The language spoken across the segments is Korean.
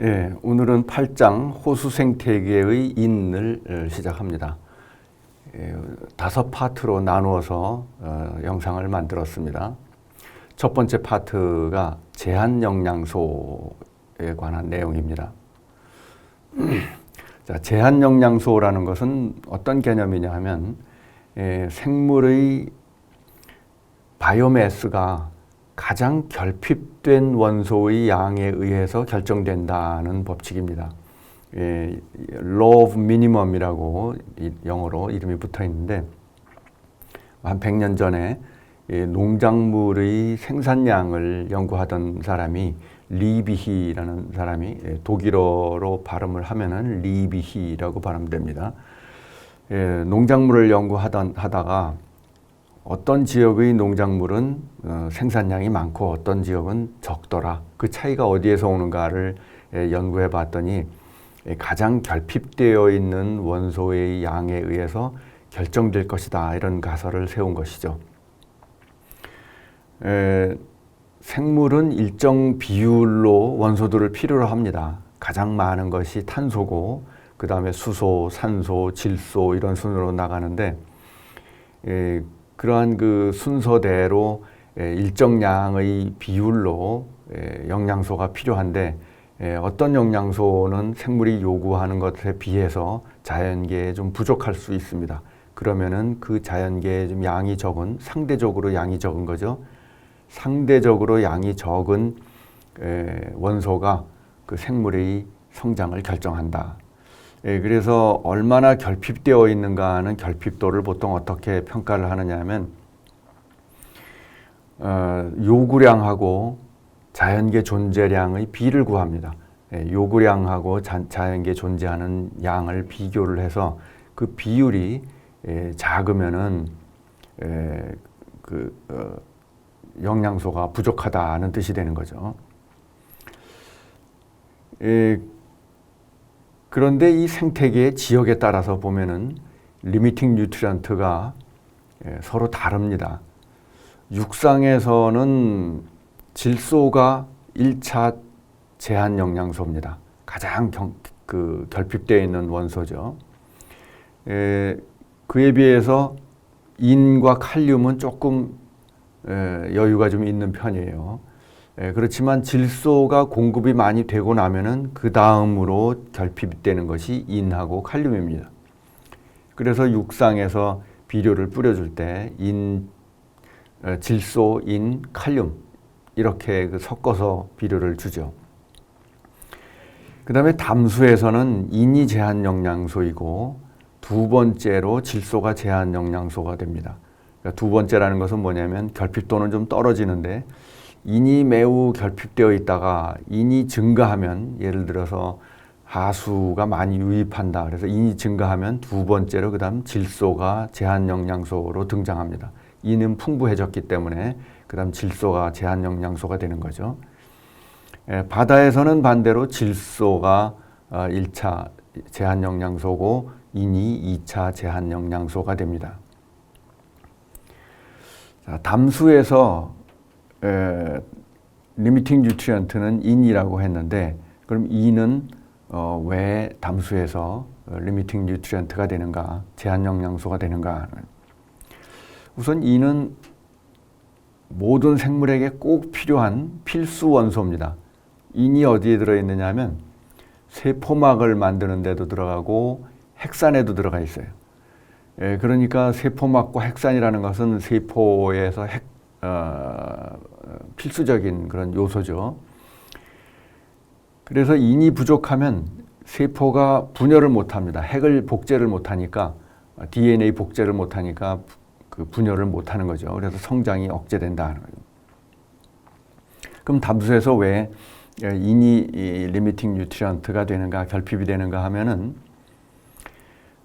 예, 오늘은 8장 호수 생태계의 인을 시작합니다. 예, 5파트로 나누어서 영상을 만들었습니다. 첫 번째 파트가 제한 영양소에 관한 내용입니다. 자, 제한 영양소라는 것은 어떤 개념이냐 하면 생물의 바이오매스가 가장 결핍된 원소의 양에 의해서 결정된다는 법칙입니다. Law of Minimum이라고 영어로 이름이 붙어 있는데, 한 100년 전에 농작물의 생산량을 연구하던 사람이 리비히라는 사람이, 독일어로 발음을 하면은 리비히라고 발음됩니다. 농작물을 연구하다가 어떤 지역의 농작물은 생산량이 많고 어떤 지역은 적더라. 그 차이가 어디에서 오는가를 연구해 봤더니 가장 결핍되어 있는 원소의 양에 의해서 결정될 것이다. 이런 가설을 세운 것이죠. 생물은 일정 비율로 원소들을 필요로 합니다. 가장 많은 것이 탄소고, 그 다음에 수소, 산소, 질소 이런 순으로 나가는데, 그러한 그 순서대로 일정량의 비율로 영양소가 필요한데, 어떤 영양소는 생물이 요구하는 것에 비해서 자연계에 좀 부족할 수 있습니다. 그러면은 그 자연계에 좀 양이 적은, 상대적으로 양이 적은 거죠. 상대적으로 양이 적은 원소가 그 생물의 성장을 결정한다. 그래서 얼마나 결핍되어 있는가는 결핍도를 보통 어떻게 평가를 하느냐 하면 요구량하고 자연계 존재량의 비를 구합니다. 요구량하고 자연계 존재하는 양을 비교를 해서 그 비율이 작으면은 영양소가 부족하다는 뜻이 되는 거죠. 그런데 이 생태계의 지역에 따라서 보면은 리미팅 뉴트리언트가 서로 다릅니다. 육상에서는 질소가 1차 제한 영양소입니다. 가장 결핍되어 있는 원소죠. 그에 비해서 인과 칼륨은 조금 여유가 좀 있는 편이에요. 그렇지만 질소가 공급이 많이 되고 나면은 그 다음으로 결핍되는 것이 인하고 칼륨입니다. 그래서 육상에서 비료를 뿌려줄 때 질소, 인, 칼륨 이렇게 섞어서 비료를 주죠. 그 다음에 담수에서는 인이 제한 영양소이고 두 번째로 질소가 제한 영양소가 됩니다. 그러니까 두 번째라는 것은 뭐냐면 결핍도는 좀 떨어지는데, 인이 매우 결핍되어 있다가 인이 증가하면, 예를 들어서 하수가 많이 유입한다. 그래서 인이 증가하면 두 번째로 그다음 질소가 제한 영양소로 등장합니다. 인은 풍부해졌기 때문에 그다음 질소가 제한 영양소가 되는 거죠. 바다에서는 반대로 질소가 1차 제한 영양소고 인이 2차 제한 영양소가 됩니다. 자, 담수에서 리미팅 뉴트리언트는 인이라고 했는데, 그럼 인은 왜 담수에서 리미팅 뉴트리언트가 되는가, 제한 영양소가 되는가? 우선 인은 모든 생물에게 꼭 필요한 필수 원소입니다. 인이 어디에 들어있느냐 하면 세포막을 만드는 데도 들어가고 핵산에도 들어가 있어요. 그러니까 세포막과 핵산이라는 것은 세포에서 필수적인 그런 요소죠. 그래서 인이 부족하면 세포가 분열을 못합니다. 핵을 복제를 못하니까, DNA 복제를 못하니까 그 분열을 못하는 거죠. 그래서 성장이 억제된다는 거죠. 그럼 담수에서 왜 인이 리미팅 뉴트리언트가 되는가, 결핍이 되는가 하면은,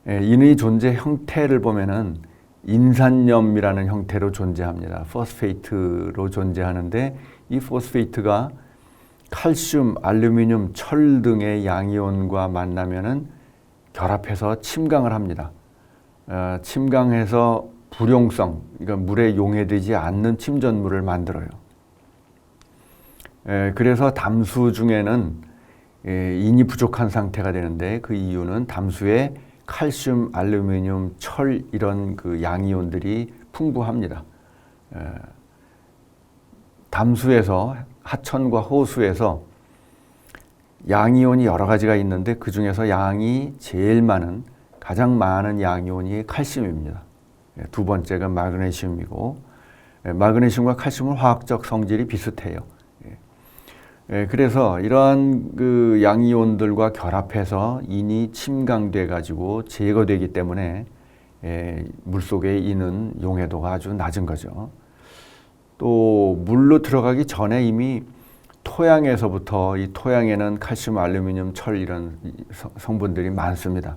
인의 존재 형태를 보면은 인산염이라는 형태로 존재합니다. 포스페이트로 존재하는데, 이 포스페이트가 칼슘, 알루미늄, 철 등의 양이온과 만나면은 결합해서 침강을 합니다. 침강해서 불용성, 그러니까 물에 용해되지 않는 침전물을 만들어요. 그래서 담수 중에는 인이 부족한 상태가 되는데 그 이유는 담수에 칼슘, 알루미늄, 철 이런 그 양이온들이 풍부합니다. 담수에서 하천과 호수에서 양이온이 여러 가지가 있는데 그 중에서 양이 제일 많은 가장 많은 양이온이 칼슘입니다. 두 번째가 마그네슘이고 마그네슘과 칼슘은 화학적 성질이 비슷해요. 그래서 이러한 그 양이온들과 결합해서 인이 침강돼 가지고 제거되기 때문에 물속의 인은 용해도가 아주 낮은 거죠. 또 물로 들어가기 전에 이미 토양에서부터 이 토양에는 칼슘, 알루미늄, 철 이런 성분들이 많습니다.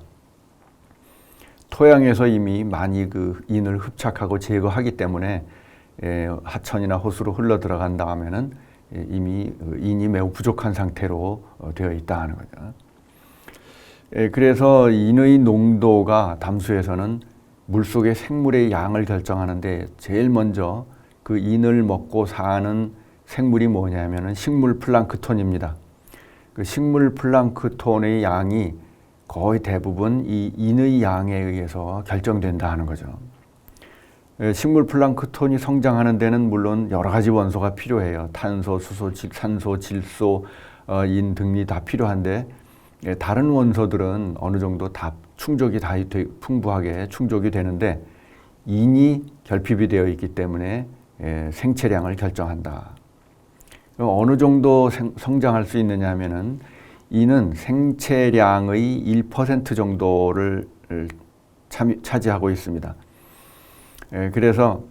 토양에서 이미 많이 그 인을 흡착하고 제거하기 때문에 하천이나 호수로 흘러 들어간 다음에는 이미 인이 매우 부족한 상태로 되어 있다 하는 거죠. 그래서 인의 농도가 담수에서는 물속의 생물의 양을 결정하는데 제일 먼저 그 인을 먹고 사는 생물이 뭐냐면은 식물 플랑크톤입니다. 그 식물 플랑크톤의 양이 거의 대부분 이 인의 양에 의해서 결정된다 하는 거죠. 식물 플랑크톤이 성장하는 데는 물론 여러 가지 원소가 필요해요. 탄소, 수소, 산소, 질소, 인 등이 다 필요한데 다른 원소들은 어느 정도 다 충족이 다 풍부하게 충족이 되는데 인이 결핍이 되어 있기 때문에 생체량을 결정한다. 어느 정도 성장할 수 있느냐 하면은 인은 생체량의 1% 정도를 차지하고 있습니다. 그래서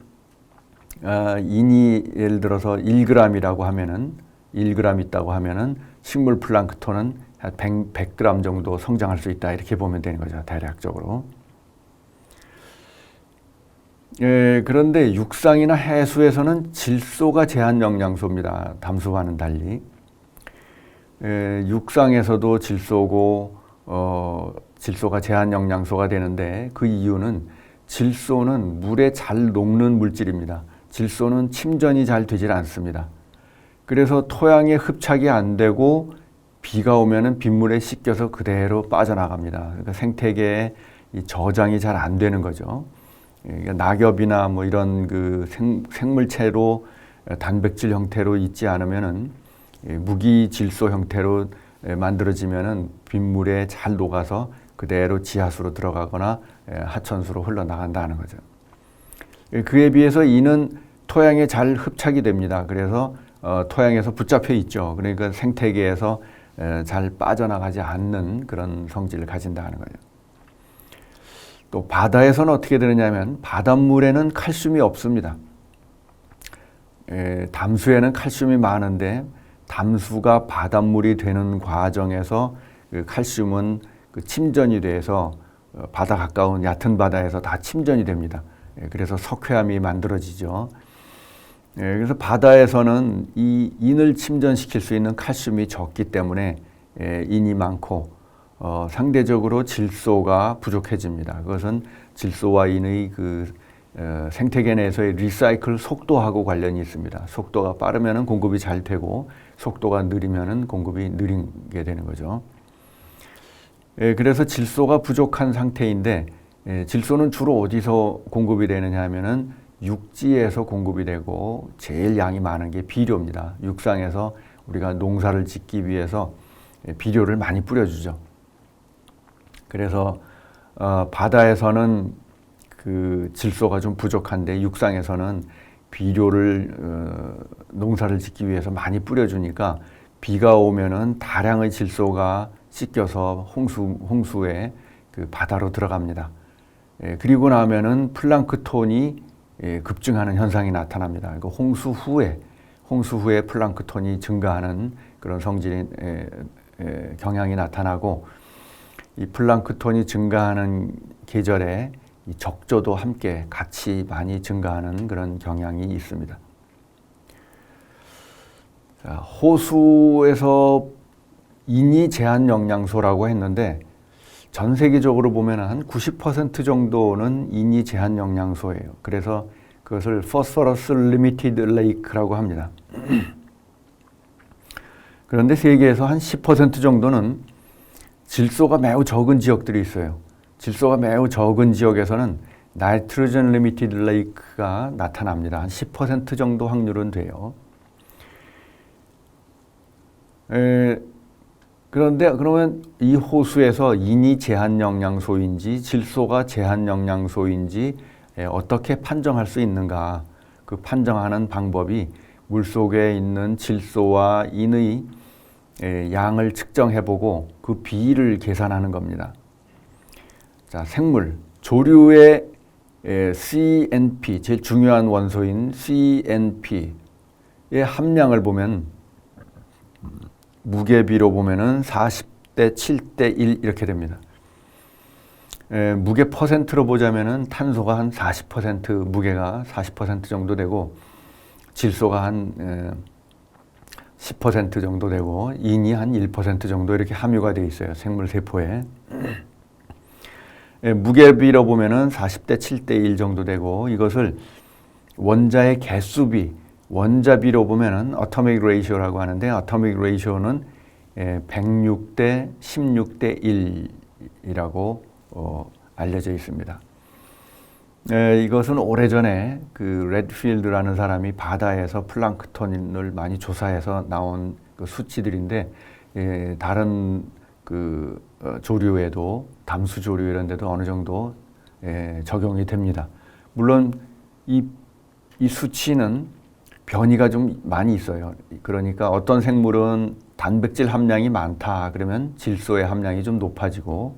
인이 예를 들어서 1g이라고 하면은 1g 있다고 하면은 식물 플랑크톤은 한 100g 정도 성장할 수 있다 이렇게 보면 되는 거죠. 대략적으로. 그런데 육상이나 해수에서는 질소가 제한 영양소입니다. 담수와는 달리. 육상에서도 질소가 제한 영양소가 되는데 그 이유는 질소는 물에 잘 녹는 물질입니다. 질소는 침전이 잘 되질 않습니다. 그래서 토양에 흡착이 안 되고 비가 오면은 빗물에 씻겨서 그대로 빠져나갑니다. 그러니까 생태계에 이 저장이 잘 안 되는 거죠. 그러니까 낙엽이나 뭐 이런 그 생물체로 단백질 형태로 있지 않으면은 무기질소 형태로 만들어지면은 빗물에 잘 녹아서 그대로 지하수로 들어가거나 하천수로 흘러나간다는 거죠. 그에 비해서 이는 토양에 잘 흡착이 됩니다. 그래서 토양에서 붙잡혀 있죠. 그러니까 생태계에서 잘 빠져나가지 않는 그런 성질을 가진다는 거죠. 또 바다에서는 어떻게 되느냐면 바닷물에는 칼슘이 없습니다. 담수에는 칼슘이 많은데 담수가 바닷물이 되는 과정에서 그 칼슘은 그 침전이 돼서 바다 가까운 얕은 바다에서 다 침전이 됩니다. 그래서 석회암이 만들어지죠. 그래서 바다에서는 이 인을 침전시킬 수 있는 칼슘이 적기 때문에 인이 많고 상대적으로 질소가 부족해집니다. 그것은 질소와 인의 그 생태계 내에서의 리사이클 속도하고 관련이 있습니다. 속도가 빠르면은 공급이 잘 되고 속도가 느리면은 공급이 느리게 되는 거죠. 그래서 질소가 부족한 상태인데 질소는 주로 어디서 공급이 되느냐 하면은 육지에서 공급이 되고 제일 양이 많은 게 비료입니다. 육상에서 우리가 농사를 짓기 위해서 비료를 많이 뿌려주죠. 그래서 바다에서는 그 질소가 좀 부족한데 육상에서는 비료를 농사를 짓기 위해서 많이 뿌려주니까 비가 오면은 다량의 질소가 씻겨서 홍수에 그 바다로 들어갑니다. 그리고 나면은 플랑크톤이 급증하는 현상이 나타납니다. 그러니까 홍수 후에 플랑크톤이 증가하는 그런 성질의 경향이 나타나고 이 플랑크톤이 증가하는 계절에 이 적조도 함께 같이 많이 증가하는 그런 경향이 있습니다. 자, 호수에서 인이 제한 영양소라고 했는데 전 세계적으로 보면 한 90% 정도는 인이 제한 영양소예요. 그래서 그것을 Phosphorus Limited Lake라고 합니다. 그런데 세계에서 한 10% 정도는 질소가 매우 적은 지역들이 있어요. 질소가 매우 적은 지역에서는 나이트로젠 리미티드 레이크가 나타납니다. 한 10% 정도 확률은 돼요. 그런데 그러면 이 호수에서 인이 제한 영양소인지 질소가 제한 영양소인지 어떻게 판정할 수 있는가? 그 판정하는 방법이 물속에 있는 질소와 인의 양을 측정해보고 그 비를 계산하는 겁니다. 자, 생물, 조류의 CNP, 제일 중요한 원소인 CNP의 함량을 보면 무게비로 보면은 40대 7대 1 이렇게 됩니다. 무게 퍼센트로 보자면은 탄소가 한 40%, 무게가 40% 정도 되고 질소가 한 10% 정도 되고 인이 한 1% 정도 이렇게 함유가 되어 있어요. 생물 세포에. 무게비로 보면은 40대 7대 1 정도 되고 이것을 원자의 개수비, 원자비로 보면은 어토믹 레이쇼라고 하는데 어토믹 레이쇼는 106대 16대 1이라고 알려져 있습니다. 이것은 오래전에 그 레드필드라는 사람이 바다에서 플랑크톤을 많이 조사해서 나온 그 수치들인데 다른 그 조류에도 담수 조류 이런 데도 어느 정도 적용이 됩니다. 물론 이 수치는 변이가 좀 많이 있어요. 그러니까 어떤 생물은 단백질 함량이 많다 그러면 질소의 함량이 좀 높아지고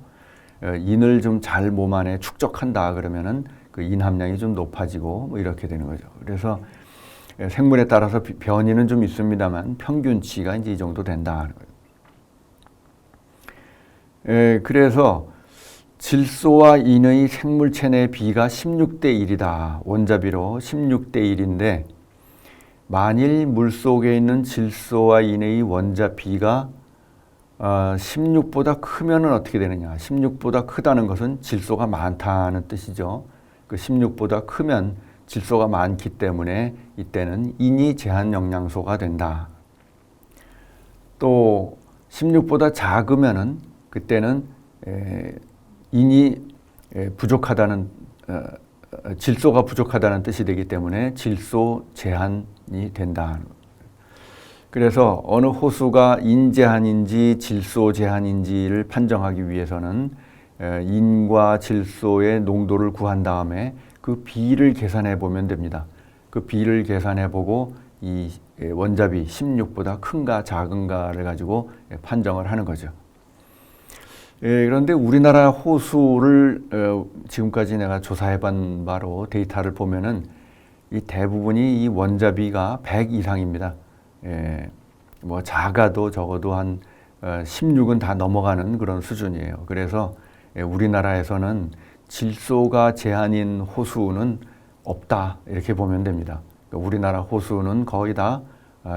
인을 좀 잘 몸 안에 축적한다 그러면은 그 인 함량이 좀 높아지고 뭐 이렇게 되는 거죠. 그래서 생물에 따라서 변이는 좀 있습니다만 평균치가 이제 이 정도 된다. 그래서 질소와 인의 생물체 내 비가 16대 1이다. 원자비로 16대 1인데 만일 물속에 있는 질소와 인의 원자 비가 16보다 크면은 어떻게 되느냐. 16보다 크다는 것은 질소가 많다는 뜻이죠. 그 16보다 크면 질소가 많기 때문에 이때는 인이 제한 영양소가 된다. 또 16보다 작으면은 그때는 인이 부족하다는 질소가 부족하다는 뜻이 되기 때문에 질소 제한이 된다. 그래서 어느 호수가 인 제한인지 질소 제한인지를 판정하기 위해서는 인과 질소의 농도를 구한 다음에 그 비를 계산해 보면 됩니다. 그 비를 계산해 보고 이 원자비 16보다 큰가 작은가를 가지고 판정을 하는 거죠. 그런데 우리나라 호수를 지금까지 내가 조사해 본 바로 데이터를 보면은 이 대부분이 이 원자비가 100 이상입니다. 뭐 작아도 적어도 한 16은 다 넘어가는 그런 수준이에요. 그래서 우리나라에서는 질소가 제한인 호수는 없다 이렇게 보면 됩니다. 그러니까 우리나라 호수는 거의 다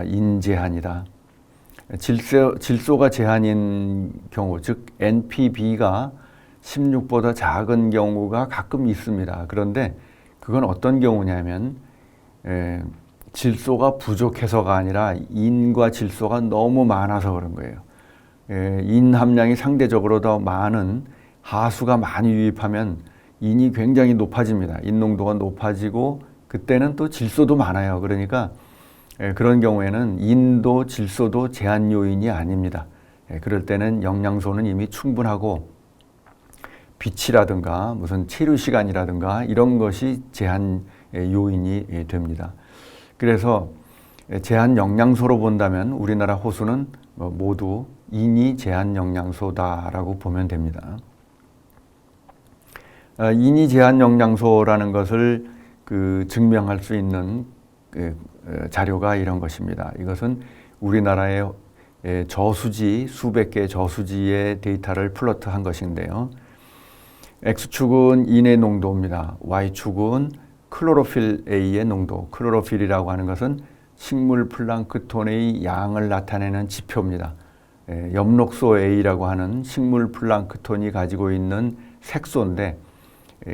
인제한이다. 질소가 제한인 경우, 즉 NPB가 16보다 작은 경우가 가끔 있습니다. 그런데 그건 어떤 경우냐면 질소가 부족해서가 아니라 인과 질소가 너무 많아서 그런 거예요. 인 함량이 상대적으로 더 많은 하수가 많이 유입하면 인이 굉장히 높아집니다. 인 농도가 높아지고 그때는 또 질소도 많아요. 그러니까 그런 경우에는 인도 질소도 제한 요인이 아닙니다. 그럴 때는 영양소는 이미 충분하고 빛이라든가 무슨 체류 시간이라든가 이런 것이 제한 요인이 됩니다. 그래서 제한 영양소로 본다면 우리나라 호수는 모두 인이 제한 영양소다라고 보면 됩니다. 인이 제한 영양소라는 것을 증명할 수 있는 자료가 이런 것입니다. 이것은 우리나라의 저수지, 수백 개의 저수지의 데이터를 플러트한 것인데요. X축은 인의 농도입니다. Y축은 클로로필 A의 농도. 클로로필이라고 하는 것은 식물 플랑크톤의 양을 나타내는 지표입니다. 엽록소 A라고 하는 식물 플랑크톤이 가지고 있는 색소인데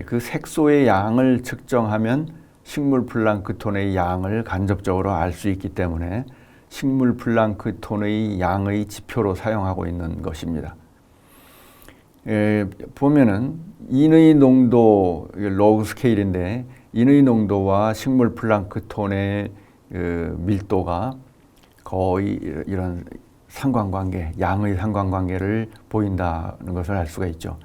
그 색소의 양을 측정하면 식물 플랑크톤의 양을 간접적으로 알 수 있기 때문에 식물 플랑크톤의 양의 지표로 사용하고 있는 것입니다. 보면은 인의 농도, 로그 스케일인데 인의 농도와 식물 플랑크톤의 밀도가 거의 이런 상관관계, 양의 상관관계를 보인다는 것을 알 수가 있죠.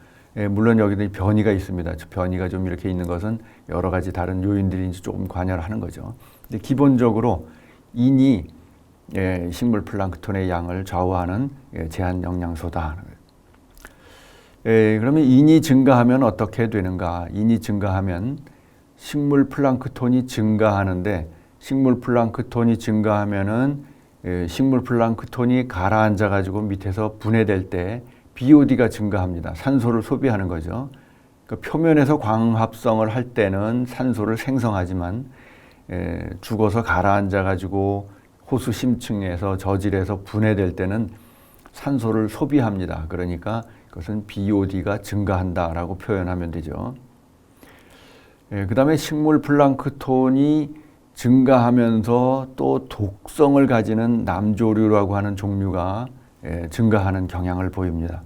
물론 여기도 변이가 있습니다. 변이가 좀 이렇게 있는 것은 여러 가지 다른 요인들이 조금 관여를 하는 거죠. 근데 기본적으로 인이 식물 플랑크톤의 양을 좌우하는 제한 영양소다. 그러면 인이 증가하면 어떻게 되는가? 인이 증가하면 식물 플랑크톤이 증가하는데, 식물 플랑크톤이 증가하면은 식물 플랑크톤이 가라앉아 가지고 밑에서 분해될 때 BOD가 증가합니다. 산소를 소비하는 거죠. 그러니까 표면에서 광합성을 할 때는 산소를 생성하지만 죽어서 가라앉아 가지고 호수 심층에서 저질에서 분해될 때는 산소를 소비합니다. 그러니까 그것은 BOD가 증가한다라고 표현하면 되죠. 그 다음에 식물 플랑크톤이 증가하면서 또 독성을 가지는 남조류라고 하는 종류가 증가하는 경향을 보입니다.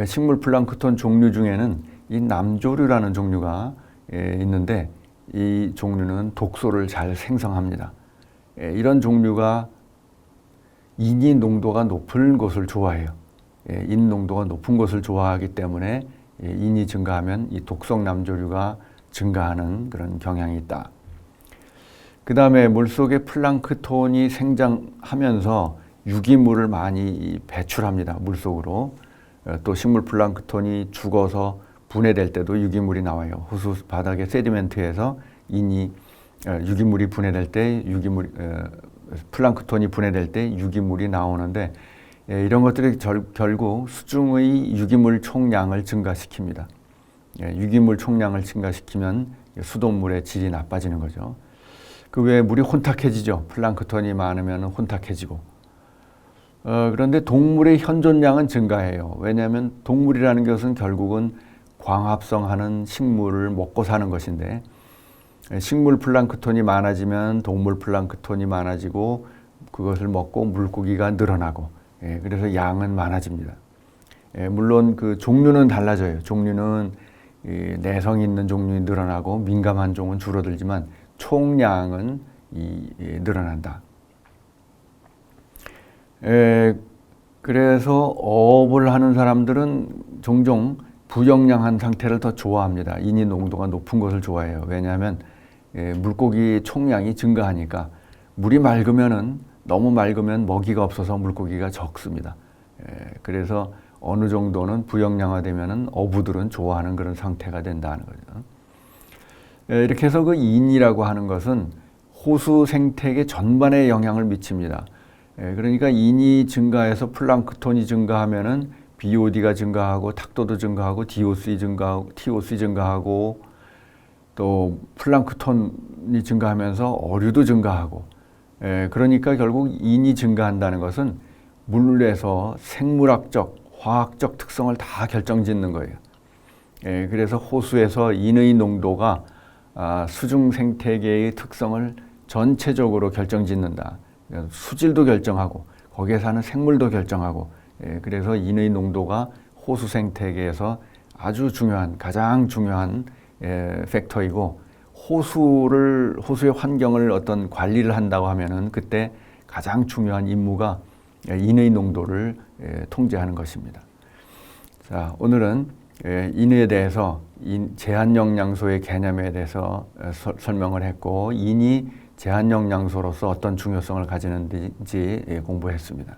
식물 플랑크톤 종류 중에는 이 남조류라는 종류가 있는데 이 종류는 독소를 잘 생성합니다. 이런 종류가 인이 농도가 높은 곳을 좋아해요. 인 농도가 높은 곳을 좋아하기 때문에 인이 증가하면 이 독성 남조류가 증가하는 그런 경향이 있다. 그 다음에 물속에 플랑크톤이 생장하면서 유기물을 많이 배출합니다. 물속으로. 또 식물 플랑크톤이 죽어서 분해될 때도 유기물이 나와요. 호수 바닥의 세디멘트에서 인이 유기물이 분해될 때 플랑크톤이 분해될 때 유기물이 나오는데 이런 것들이 결국 수중의 유기물 총량을 증가시킵니다. 유기물 총량을 증가시키면 수돗물의 질이 나빠지는 거죠. 그 외에 물이 혼탁해지죠. 플랑크톤이 많으면 혼탁해지고. 그런데 동물의 현존량은 증가해요. 왜냐하면 동물이라는 것은 결국은 광합성하는 식물을 먹고 사는 것인데 식물 플랑크톤이 많아지면 동물 플랑크톤이 많아지고 그것을 먹고 물고기가 늘어나고 그래서 양은 많아집니다. 물론 그 종류는 달라져요. 종류는 내성 있는 종류는 늘어나고 민감한 종은 줄어들지만 총량은 늘어난다. 그래서 어업을 하는 사람들은 종종 부영양한 상태를 더 좋아합니다. 인이 농도가 높은 것을 좋아해요. 왜냐하면 물고기 총량이 증가하니까 물이 너무 맑으면 먹이가 없어서 물고기가 적습니다. 그래서 어느 정도는 부영양화되면은 어부들은 좋아하는 그런 상태가 된다는 거죠. 이렇게 해서 그 인이라고 하는 것은 호수 생태계 전반에 영향을 미칩니다. 그러니까 인이 증가해서 플랑크톤이 증가하면은 BOD가 증가하고 탁도도 증가하고 DOC 증가하고 TOC 증가하고 또 플랑크톤이 증가하면서 어류도 증가하고 그러니까 결국 인이 증가한다는 것은 물에서 생물학적, 화학적 특성을 다 결정짓는 거예요. 그래서 호수에서 인의 농도가 수중 생태계의 특성을 전체적으로 결정짓는다. 수질도 결정하고 거기에 사는 생물도 결정하고 그래서 인의 농도가 호수 생태계에서 아주 중요한 가장 중요한 팩터이고 호수의 환경을 어떤 관리를 한다고 하면은 그때 가장 중요한 임무가 인의 농도를 통제하는 것입니다. 자, 오늘은 인에 대해서 제한 영양소의 개념에 대해서 설명을 했고 인이 제한 영양소로서 어떤 중요성을 가지는지 공부했습니다.